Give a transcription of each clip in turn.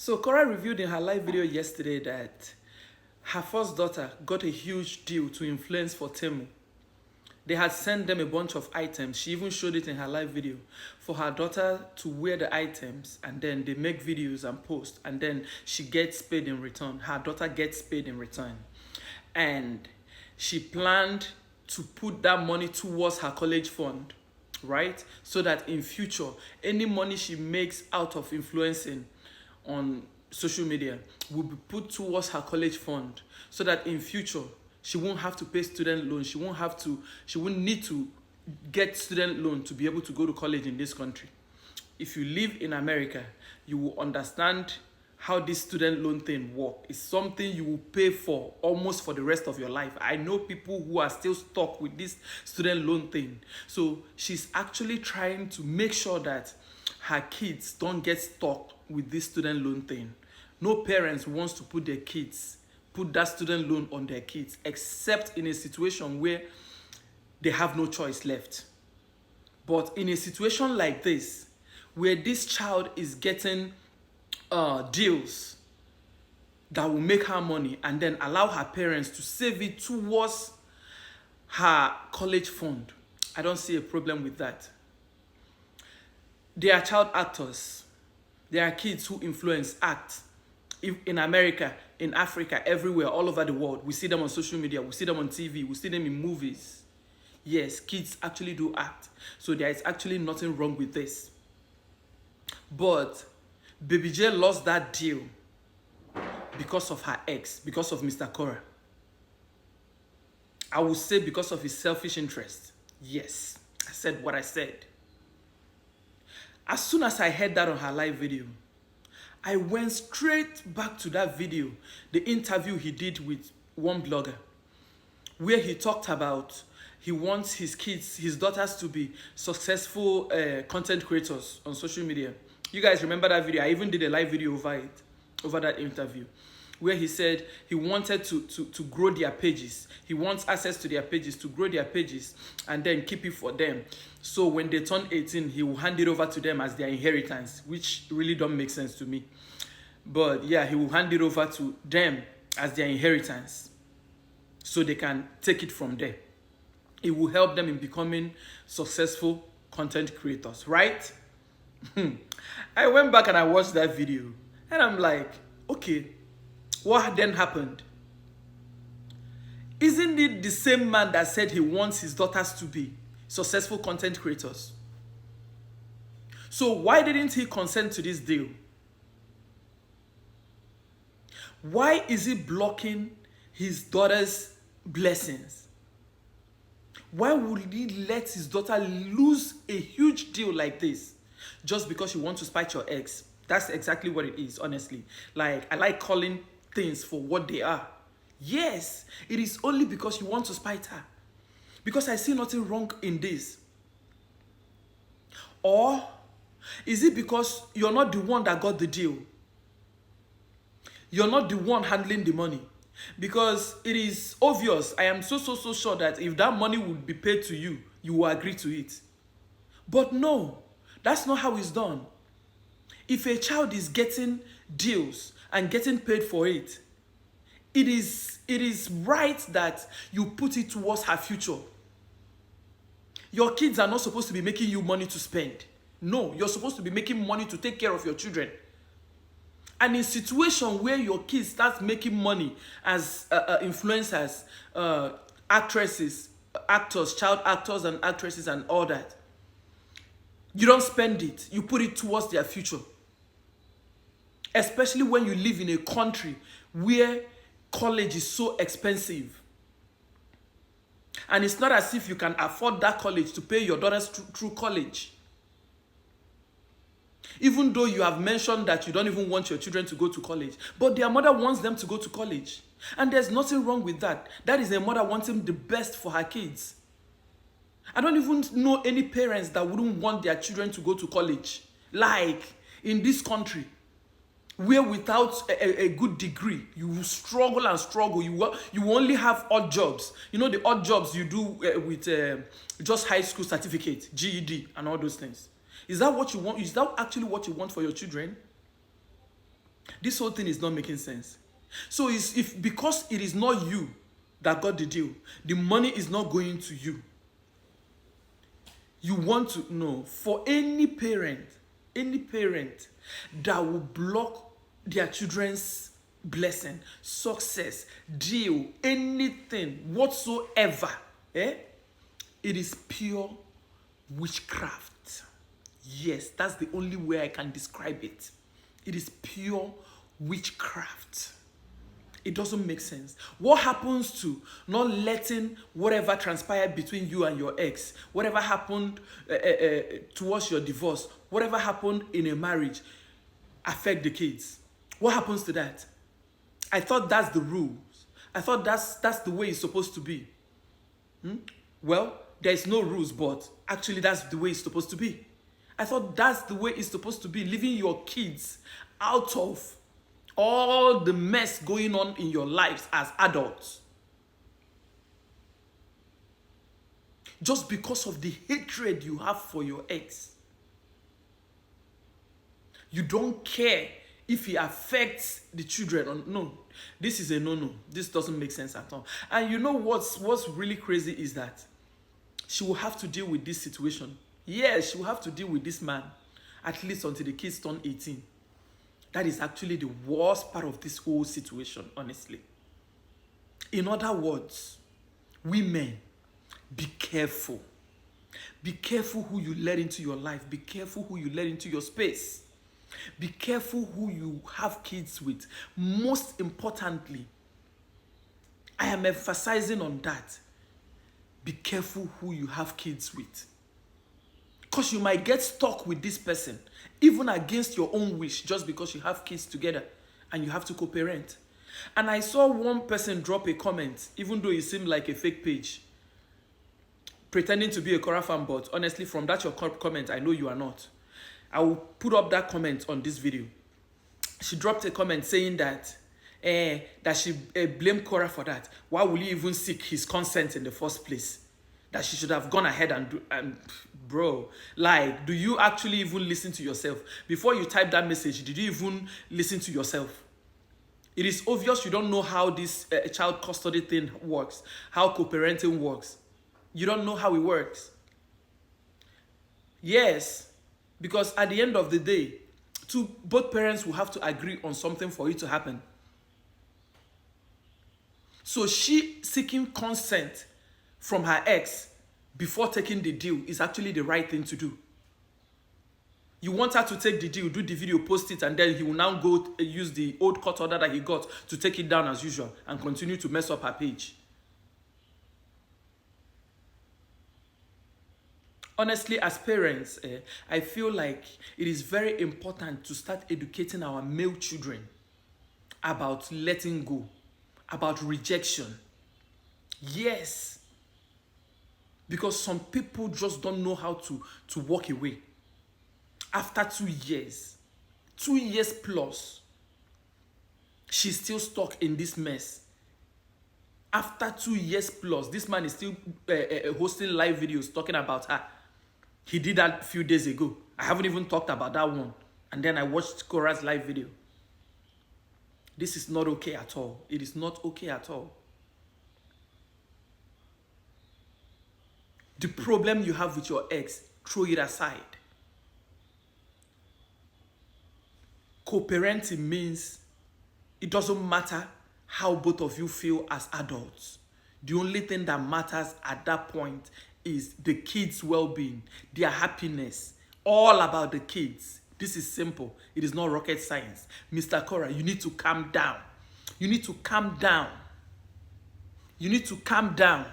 So Korra revealed in her live video yesterday that her first daughter got a huge deal to influence for Temu. They had sent them a bunch of items. She even showed it in her live video for her daughter to wear the items, and then they make videos and post, and then she gets paid in return. Her daughter gets paid in return. And she planned to put that money towards her college fund, right? So that in future, any money she makes out of influencing on social media will be put towards her college fund, so that in future she won't have to pay student loans. She won't need to get student loan to be able to go to college in this country. If you live in America, you will understand how this student loan thing works. It's something you will pay for almost for the rest of your life. I know people who are still stuck with this student loan thing. So she's actually trying to make sure that her kids don't get stuck with this student loan thing. No parents wants to put that student loan on their kids, except in a situation where they have no choice left. But in a situation like this, where this child is getting deals that will make her money and then allow her parents to save it towards her college fund, I don't see a problem with that. They are child actors. There are kids who influence, act. In America, in Africa, everywhere, all over the world. We see them on social media, we see them on TV, we see them in movies. Yes, kids actually do act. So there is actually nothing wrong with this. But Baby J lost that deal because of her ex, because of Mr. Korra. I would say because of his selfish interest. Yes, I said what I said. As soon as I heard that on her live video, I went straight back to that video, the interview he did with one blogger, where he talked about he wants his kids, his daughters to be successful content creators on social media. You guys remember that video? I even did a live video over that interview, where he said he wanted to grow their pages. He wants access to their pages, to grow their pages, and then keep it for them. So when they turn 18, he will hand it over to them as their inheritance, which really don't make sense to me. But yeah, he will hand it over to them as their inheritance, so they can take it from there. It will help them in becoming successful content creators, right? I went back and I watched that video, and I'm like, okay, what then happened? Isn't it the same man that said he wants his daughters to be successful content creators? So why didn't he consent to this deal? Why is he blocking his daughter's blessings? Why would he let his daughter lose a huge deal like this just because you want to spite your ex? That's exactly what it is, honestly. Like, I like calling things for what they are. Yes, it is only because you want to spite her. Because I see nothing wrong in this. Or is it because you're not the one that got the deal? You're not the one handling the money. Because it is obvious, I am so sure that if that money would be paid to you, you will agree to it. But no, that's not how it's done. If a child is getting deals and getting paid for it, it is right that you put it towards her future. Your kids are not supposed to be making you money to spend. No, you're supposed to be making money to take care of your children. And in a situation where your kids start making money as influencers, actresses, actors, child actors and actresses and all that, you don't spend it. You put it towards their future. Especially when you live in a country where college is so expensive. And it's not as if you can afford that college to pay your daughters through college. Even though you have mentioned that you don't even want your children to go to college, but their mother wants them to go to college. And there's nothing wrong with that. That is a mother wanting the best for her kids. I don't even know any parents that wouldn't want their children to go to college. Like in this country, where without a good degree, you will struggle and struggle. You only have odd jobs. You know, the odd jobs you do with just high school certificate, GED, and all those things. Is that what you want? Is that actually what you want for your children? This whole thing is not making sense. So if because it is not you that got the deal, the money is not going to you. You want to know, for any parent that will block their children's blessing, success, deal, anything whatsoever, it is pure witchcraft. Yes, that's the only way I can describe it. It is pure witchcraft. It doesn't make sense. What happens to not letting whatever transpired between you and your ex, whatever happened towards your divorce, whatever happened in a marriage, affect the kids? What happens to that? I thought that's the rules. I thought that's the way it's supposed to be. Well, there's no rules, but actually that's the way it's supposed to be. I thought that's the way it's supposed to be, leaving your kids out of all the mess going on in your lives as adults. Just because of the hatred you have for your ex. You don't care if he affects the children or no. This is a no-no. This doesn't make sense at all. And you know what's really crazy is that she will have to deal with this situation. Yes, she will have to deal with this man, at least until the kids turn 18. That is actually the worst part of this whole situation, honestly. In other words, women, be careful. Be careful who you let into your life. Be careful who you let into your space. Be careful who you have kids with. Most importantly, I am emphasizing on that. Be careful who you have kids with. Because you might get stuck with this person, even against your own wish, just because you have kids together and you have to co-parent. And I saw one person drop a comment, even though it seemed like a fake page, pretending to be a Korra fan, but honestly, from that your comment, I know you are not. I will put up that comment on this video. She dropped a comment saying that she blamed Korra for that. Why will he even seek his consent in the first place? That she should have gone ahead and do, and bro, like, do you actually even listen to yourself? Before you type that message, did you even listen to yourself? It is obvious you don't know how this child custody thing works, how co-parenting works. You don't know how it works. Yes, because at the end of the day, both parents will have to agree on something for it to happen. So she seeking consent from her ex before taking the deal is actually the right thing to do. You want her to take the deal, do the video, post it, and then he will now go use the old court order that he got to take it down as usual and continue to mess up her page. Honestly, as parents, I feel like it is very important to start educating our male children about letting go, about rejection. Yes. Because some people just don't know how to walk away. After 2 years, 2 years plus, she's still stuck in this mess. After 2 years plus, this man is still hosting live videos talking about her. He did that a few days ago. I haven't even talked about that one. And then I watched Korra's live video. This is not okay at all. It is not okay at all. The problem you have with your ex, throw it aside. Co-parenting means it doesn't matter how both of you feel as adults. The only thing that matters at that point is the kids' well-being, their happiness, all about the kids. This is simple. It is not rocket science. Mr. Korra, you need to calm down. You need to calm down. You need to calm down.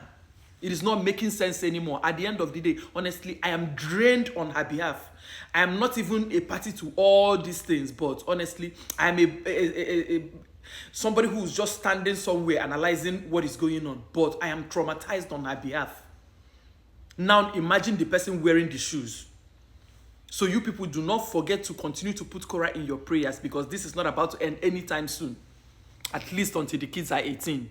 It is not making sense anymore. At the end of the day, honestly, I am drained on her behalf. I am not even a party to all these things, but honestly, I am somebody who is just standing somewhere analyzing what is going on. But I am traumatized on her behalf. Now imagine the person wearing the shoes. So you people do not forget to continue to put Korra in your prayers, because this is not about to end anytime soon. At least until the kids are 18.